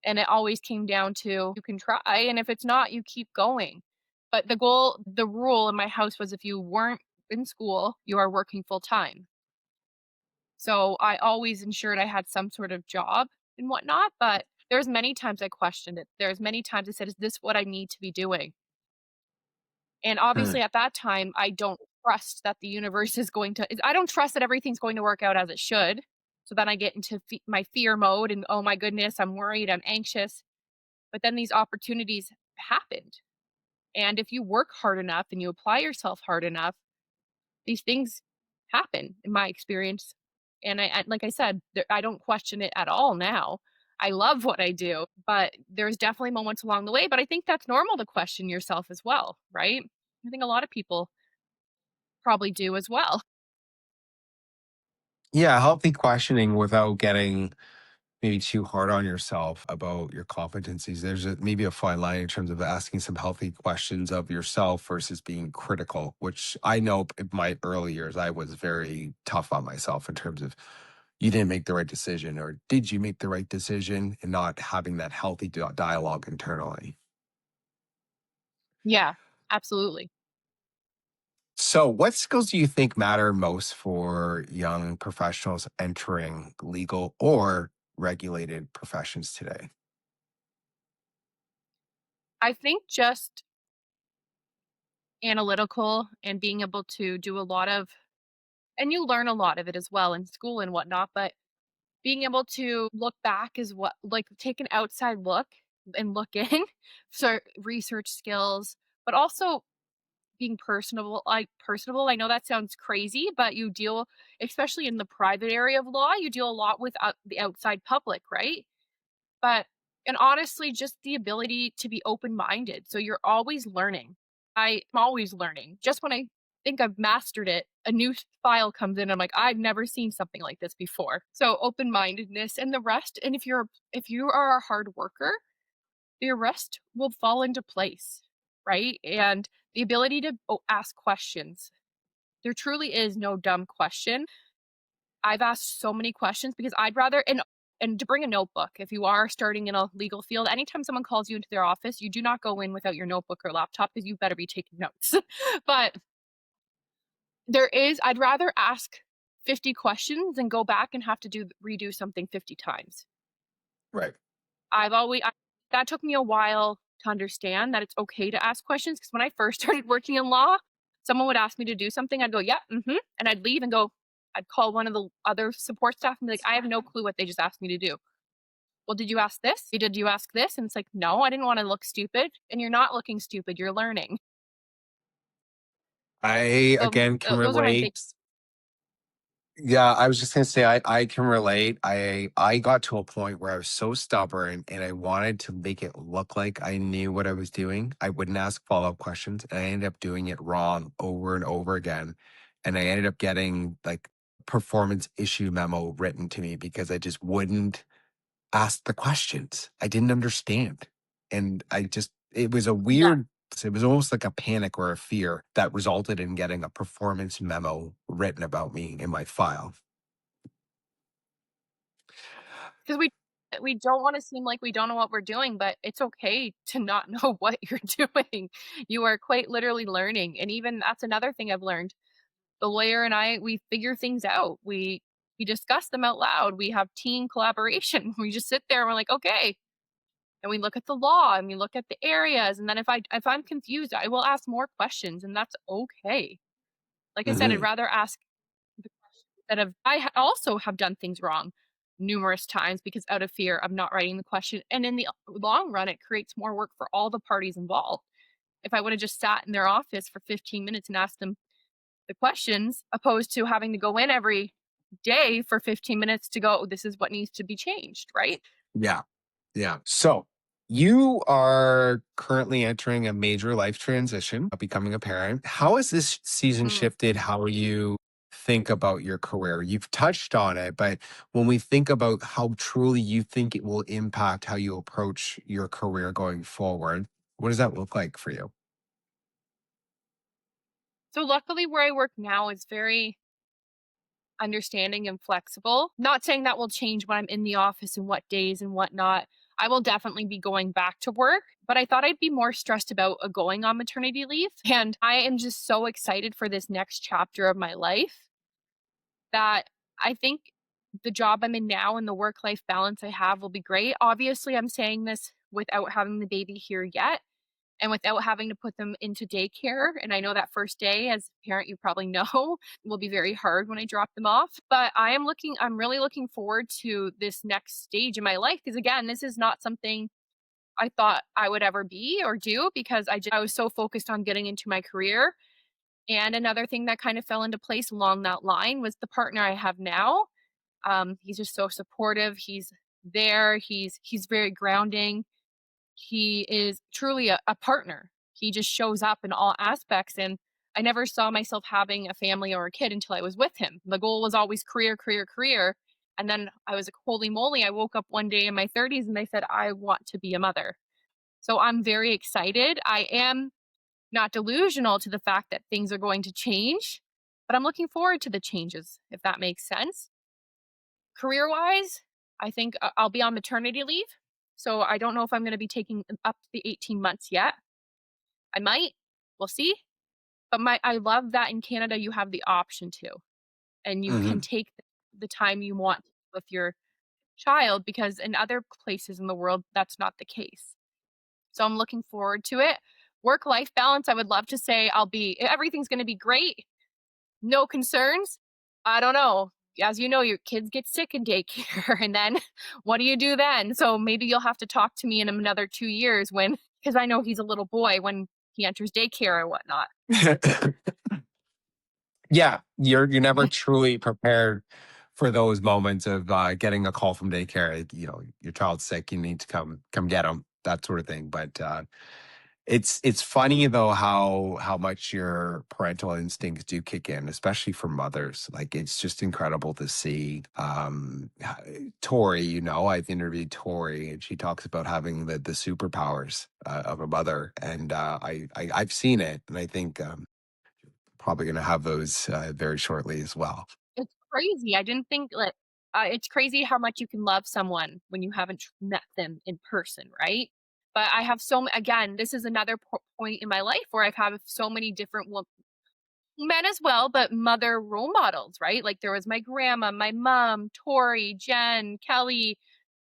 And it always came down to you can try. And if it's not, you keep going. But the rule in my house was if you weren't in school, you are working full time. So I always ensured I had some sort of job and whatnot, but there's many times I questioned it. There's many times I said, "Is this what I need to be doing?" And
Hmm.
obviously at that time, I don't trust that the universe is going to I don't trust that everything's going to work out as it should. So then I get into my fear mode and, "Oh my goodness, I'm worried, I'm anxious." But then these opportunities happened. And if you work hard enough and you apply yourself hard enough, these things happen in my experience, and like I said, I don't question it at all now. I love what I do, but there's definitely moments along the way, but I think that's normal to question yourself as well, right? I think a lot of people probably do as well.
Yeah, healthy questioning without getting maybe too hard on yourself about your competencies. There's maybe a fine line in terms of asking some healthy questions of yourself versus being critical, which I know in my early years, I was very tough on myself in terms of you didn't make the right decision or did you make the right decision and not having that healthy dialogue internally.
Yeah, absolutely.
So, what skills do you think matter most for young professionals entering legal or regulated professions today?
I think just analytical and being able to do a lot of and you learn a lot of it as well in school and whatnot, but being able to look back is what like, take an outside look and look in, so research skills, but also being personable. I know that sounds crazy, but you deal especially in the private area of law, you deal a lot with, the outside public, right? But and honestly, just the ability to be open-minded, so you're always learning. I'm always learning. Just when I think I've mastered it, a new file comes in, I'm like, "I've never seen something like this before." So, open-mindedness and the rest and if you are a hard worker, the rest will fall into place, right? And the ability to ask questions. There truly is no dumb question. I've asked so many questions because I'd rather and to bring a notebook if you are starting in a legal field, anytime someone calls you into their office, you do not go in without your notebook or laptop because you better be taking notes. But I'd rather ask 50 questions than go back and have to redo something 50 times.
Right.
I've always I that took me a while to understand that it's okay to ask questions because when I first started working in law, someone would ask me to do something, I'd go, "Yeah, mhm," and I'd leave and go I'd call one of the other support staff and be like, "I have no clue what they just asked me to do." "Well, did you ask this? Did you ask this?" And it's like, "No, I didn't wanna look stupid." And you're not looking stupid, you're learning.
I
So,
again can
those are my take.
relate. Yeah, I was just gonna say I can relate. I got to a point where I was so stubborn and I wanted to make it look like I knew what I was doing. I wouldn't ask follow-up questions, and I ended up doing it wrong over and over again. And I ended up getting like performance issue memo written to me because I just wouldn't ask the questions. I didn't understand. And I just it was a
Yeah,
weird it was almost like a panic or a fear that resulted in getting a performance memo written about me in my file.
because we don't wanna seem like we don't know what we're doing, but it's okay to not know what you're doing. You are quite literally learning, and even that's another thing I've learned. The lawyer and I, we figure things out. We discuss them out loud. We have team collaboration. We just sit there and we're like, "Okay." And we look at the law and we look at the areas, and then if I'm confused, I will ask more questions, and that's okay. Like I said, I'd
Mhm.
rather ask the questions that also have done things wrong numerous times because out of fear of not writing the question, and in the long run, it creates more work for all the parties involved. If I would've just sat in their office for 15 minutes and asked them the questions, opposed to having to go in every day for 15 minutes to go, "This is what needs to be changed," right?
Yeah. Yeah. So you are currently entering a major life transition, becoming a parent. How has this season
Mm.
shifted how you think about your career? You've touched on it, but when we think about how truly you think it will impact how you approach your career going forward, what does that look like for you?
So luckily where I work now is very understanding and flexible. Not saying that will change when I'm in the office and what days and whatnot. I will definitely be going back to work, but I thought I'd be more stressed about going on maternity leave. And I am just so excited for this next chapter of my life that I think the job I'm in now and the work life balance I have will be great. Obviously, I'm saying this without having the baby here yet and without having to put them into daycare. And I know that first day, as a parent, you probably know, will be very hard when I drop them off. But I'm really looking forward to this next stage in my life because, again, this is not something I thought I would ever be or do because I was so focused on getting into my career. And another thing that kind of fell into place along that line was the partner I have now. He's just so supportive. He's there. He's very grounding. He is truly a partner. He just shows up in all aspects, and I never saw myself having a family or a kid until I was with him. The goal was always career, career, career, and then I was like, "Holy moly," I woke up one day in my 30s and they said, "I want to be a mother." So I'm very excited. I am not delusional to the fact that things are going to change, but I'm looking forward to the changes, if that makes sense. Career-wise, I think I'll be on maternity leave, so I don't know if I'm gonna be taking up to the 18 months yet. I might, we'll see, but my I love that in Canada you have the option to, and you can
Mhm.
take the time you want with your child because in other places in the world, that's not the case. So I'm looking forward to it. Work-life balance, I would love to say everything's gonna be great, no concerns? I don't know. As you know, your kids get sick in daycare, and then what do you do then? So maybe you'll have to talk to me in another 2 years when, because I know he's a little boy when he enters daycare or whatnot.
Yeah, you're never truly prepared for those moments of, getting a call from daycare, you know, your child's sick, you need to come get them, that sort of thing, but, it's funny though how much your parental instincts do kick in, especially for mothers. Like it's just incredible to see. Tori, you know, I've interviewed Tori, and she talks about having the superpowers of a mother, and I've seen it, and I think probably going to have those very shortly as well.
It's crazy. I didn't think like it's crazy how much you can love someone when you haven't met them in person, right? But I have again, this is another point in my life where I've had so many different men as well, but mother role models, right? Like there was my grandma, my mom, Tori, Jen, Kelly,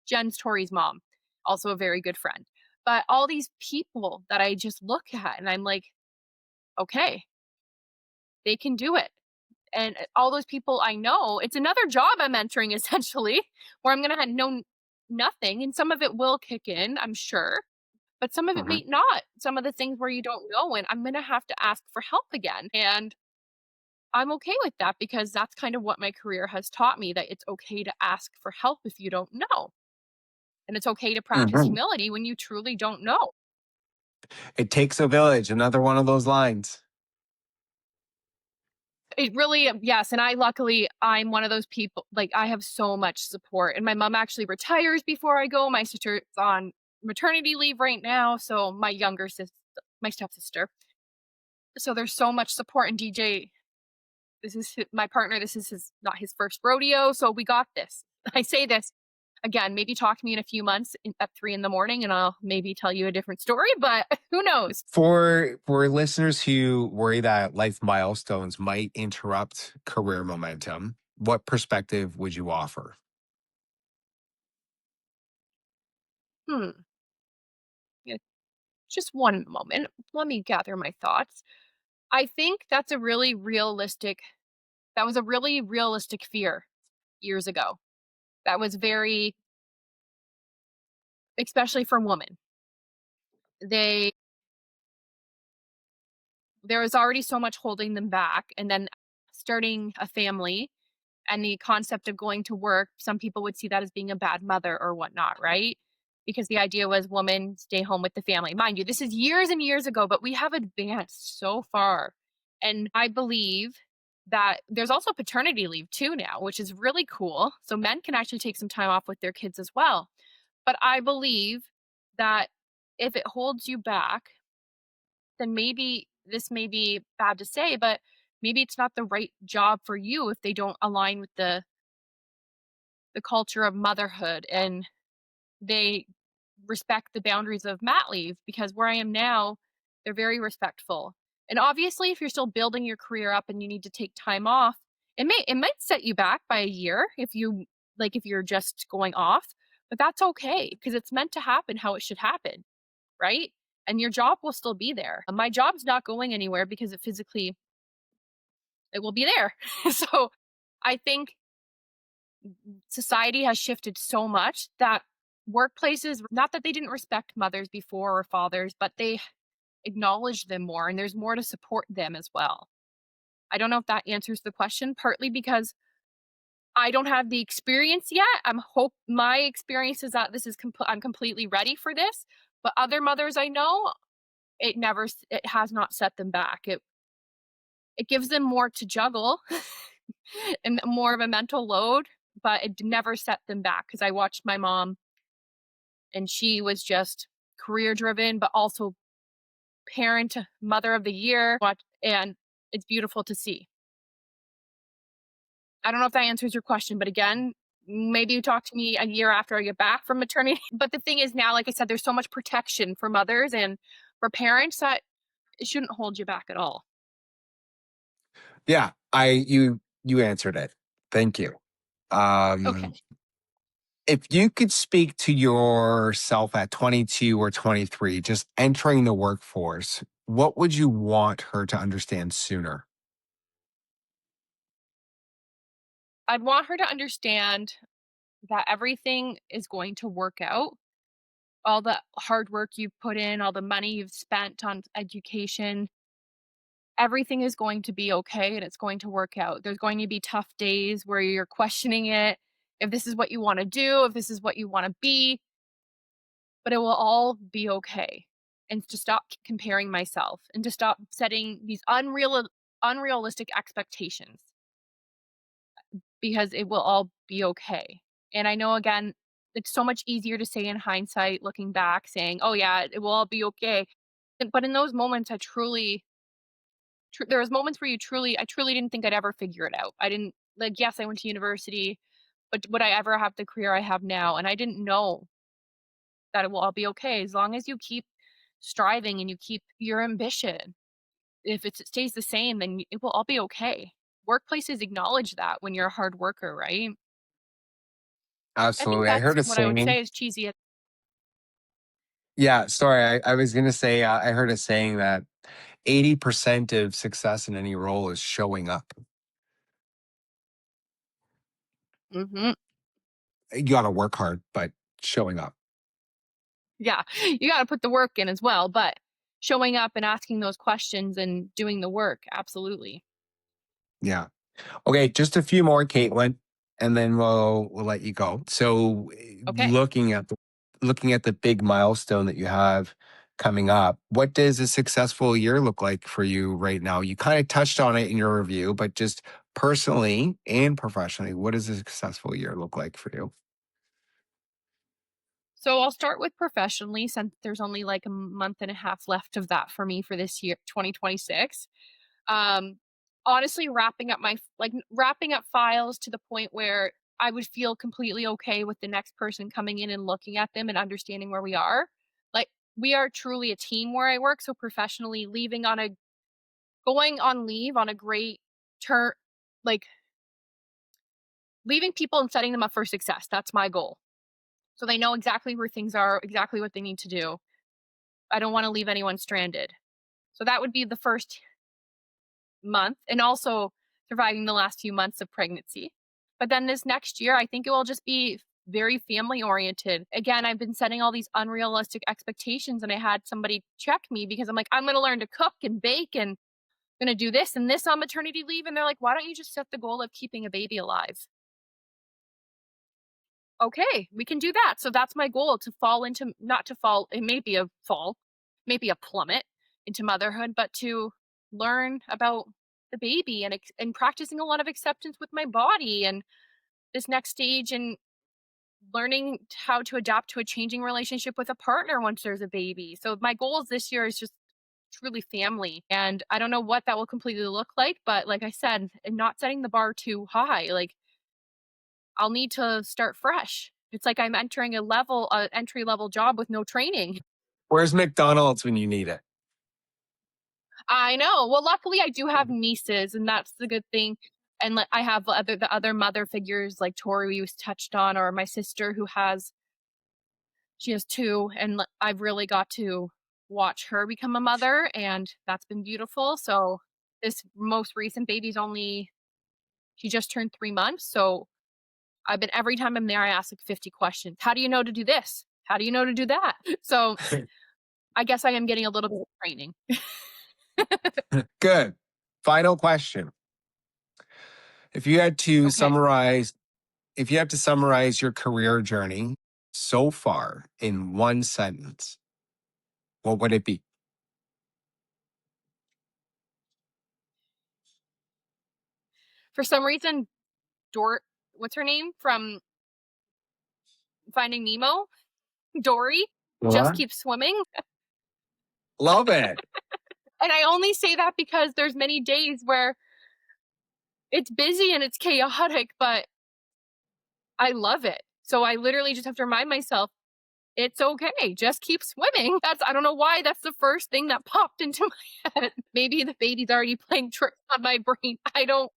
Jen's Tori's mom, also a very good friend. But all these people that I just look at and I'm like, okay, they can do it. And all those people I know, it's another job I'm entering essentially, where I'm gonna have known nothing, and some of it will kick in, I'm sure. but some of it
Mhm.
may not. Some of the things where you don't know, and I'm gonna have to ask for help again. And I'm okay with that because that's kind of what my career has taught me, that it's okay to ask for help if you don't know. And it's okay to practice
Mhm.
humility when you truly don't know.
It takes a village, another one of those lines.
It really yes, and I'm one of those people, like, I have so much support, and my mom actually retires before I go. My sister's on maternity leave right now, so my stepsister. So there's so much support, and DJ, this is my partner, this is his not his first rodeo, so we got this. I say this again, maybe talk to me in a few months at 3 in the morning, and I'll maybe tell you a different story, but who knows?
For listeners who worry that life milestones might interrupt career momentum, what perspective would you offer?
Hmm, yeah, just one moment. Let me gather my thoughts. I think that was a really realistic fear years ago. That was very especially for women. They there was already so much holding them back, and then starting a family and the concept of going to work, some people would see that as being a bad mother or whatnot, right? Because the idea was women stay home with the family. Mind you, this is years and years ago, but we have advanced so far. And I believe that there's also paternity leave too now, which is really cool. So men can actually take some time off with their kids as well. But I believe that if it holds you back, then maybe this may be bad to say, but maybe it's not the right job for you if they don't align with the culture of motherhood and they respect the boundaries of mat leave, because where I am now, they're very respectful. And obviously, if you're still building your career up and you need to take time off, it might set you back by a year if you're just going off, but that's okay because it's meant to happen how it should happen, right? And your job will still be there. My job's not going anywhere because it will be there. So I think society has shifted so much that workplaces, not that they didn't respect mothers before or fathers, but they acknowledge them more and there's more to support them as well. I don't know if that answers the question, partly because I don't have the experience yet. My experience is that I'm completely ready for this, but other mothers I know, it has not set them back. It gives them more to juggle and more of a mental load, but it never set them back because I watched my mom and she was just career driven, but also mother of the year. And it's beautiful to see. I don't know if that answers your question, but again, maybe you talk to me a year after I get back from maternity. But the thing is now, like I said, there's so much protection for mothers and for parents that it shouldn't hold you back at all.
Yeah, you answered it. Thank you.
Okay.
Um, if you could speak to yourself at 22 or 23, just entering the workforce, what would you want her to understand sooner?
I'd want her to understand that everything is going to work out. All the hard work you've put in, all the money you've spent on education, everything is going to be okay and it's going to work out. There's going to be tough days where you're questioning it, if this is what you want to do, if this is what you want to be, but it will all be okay. And to stop comparing myself and to stop setting these unrealistic expectations because it will all be okay. And I know again, it's so much easier to say in hindsight, looking back, saying, "Oh yeah, it will all be okay." But in those moments, there was moments where I truly didn't think I'd ever figure it out. I didn't like. Yes, I went to university, but would I ever have the career I have now? And I didn't know that it will all be okay as long as you keep striving and you keep your ambition. If it stays the same, then it will all be okay. Workplaces acknowledge that when you're a hard worker, right? I think
Absolutely. I
that's
heard a
what I would
saying.
say is cheesy.
Yeah, sorry. I was going to say, I heard a saying that 80% of success in any role is showing up.
Mhm.
You got to work hard, but showing up.
Yeah, you gotta put the work in as well, but showing up and asking those questions and doing the work, absolutely.
Yeah. Okay, just a few more, Caitlin, and then we'll let you go. So,
Okay.
looking at the big milestone that you have coming up, what does a successful year look like for you right now? You kind of touched on it in your review, but just personally and professionally, what does a successful year look like for you?
So I'll start with professionally since there's only like a month and a half left of that for me for this year, 2026. Um, Honestly, wrapping up files to the point where I would feel completely okay with the next person coming in and looking at them and understanding where we are. Like we are truly a team where I work. So professionally, leaving on a going on leave on a great turn, like leaving people and setting them up for success. That's my goal. So they know exactly where things are, exactly what they need to do. I don't want to leave anyone stranded. So that would be the first month and also surviving the last few months of pregnancy. But then this next year, I think it will just be very family oriented. Again, I've been setting all these unrealistic expectations and I had somebody check me because I'm like, I'm going to learn to cook and bake and I'm going to do this and this on maternity leave. And they're like, why don't you just set the goal of keeping a baby alive? Okay, we can do that. So that's my goal to fall into, not to fall, it may be a fall, maybe a plummet into motherhood, but to learn about the baby and practicing a lot of acceptance with my body and this next stage and learning how to adapt to a changing relationship with a partner once there's a baby. So my goals this year is just truly family. And I don't know what that will completely look like, but like I said, and not setting the bar too high. Like I'll need to start fresh. It's like I'm entering a entry level job with no training.
Where's McDonald's when you need it?
I know. Well, luckily I do have nieces, and that's the good thing. And I have the other mother figures like Tori we was touched on, or my sister who has she has two, and I've really got to watch her become a mother, and that's been beautiful. So this most recent baby's only she just turned 3 months, so I've been every time I'm there, I ask like 50 questions. How do you know to do this? How do you know to do that? So I guess I am getting a little bit of training.
Good. Final question. If you had to
Okay.
summarize If you have to summarize your career journey so far in one sentence, what would it be?
For some reason, Dor what's her name from Finding Nemo? Dory just
What?
keeps swimming.
Love it.
And I only say that because there's many days where it's busy and it's chaotic, but I love it. So I literally just have to remind myself, it's okay. Just keep swimming. I don't know why that's the first thing that popped into my head. Maybe the baby's already playing tricks on my brain. I don't.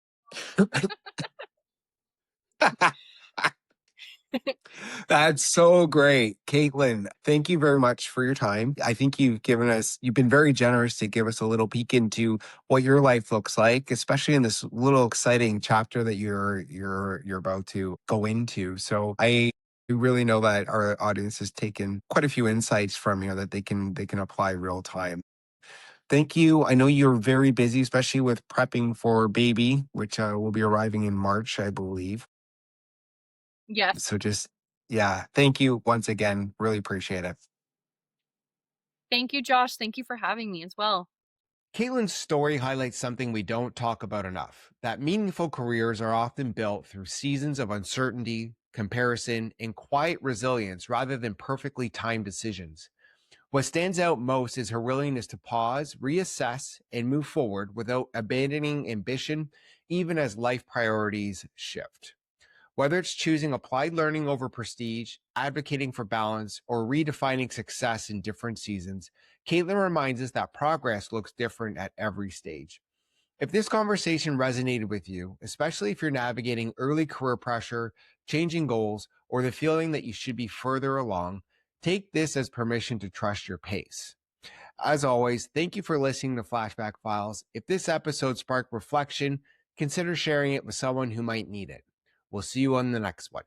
That's so great. Caitlin, thank you very much for your time. I think you've been very generous to give us a little peek into what your life looks like, especially in this little exciting chapter that you're about to go into. So I really know that our audience has taken quite a few insights from you that they can apply real time. Thank you. I know you're very busy, especially with prepping for baby, which will be arriving in March, I believe.
Yes.
So yeah, thank you once again. Really appreciate it.
Thank you, Josh. Thank you for having me as well.
Caitlin's story highlights something we don't talk about enough, that meaningful careers are often built through seasons of uncertainty, comparison, and quiet resilience rather than perfectly timed decisions. What stands out most is her willingness to pause, reassess, and move forward without abandoning ambition, even as life priorities shift. Whether it's choosing applied learning over prestige, advocating for balance, or redefining success in different seasons, Caitlin reminds us that progress looks different at every stage. If this conversation resonated with you, especially if you're navigating early career pressure, changing goals, or the feeling that you should be further along, take this as permission to trust your pace. As always, thank you for listening to Flashback Files. If this episode sparked reflection, consider sharing it with someone who might need it. We'll see you on the next one.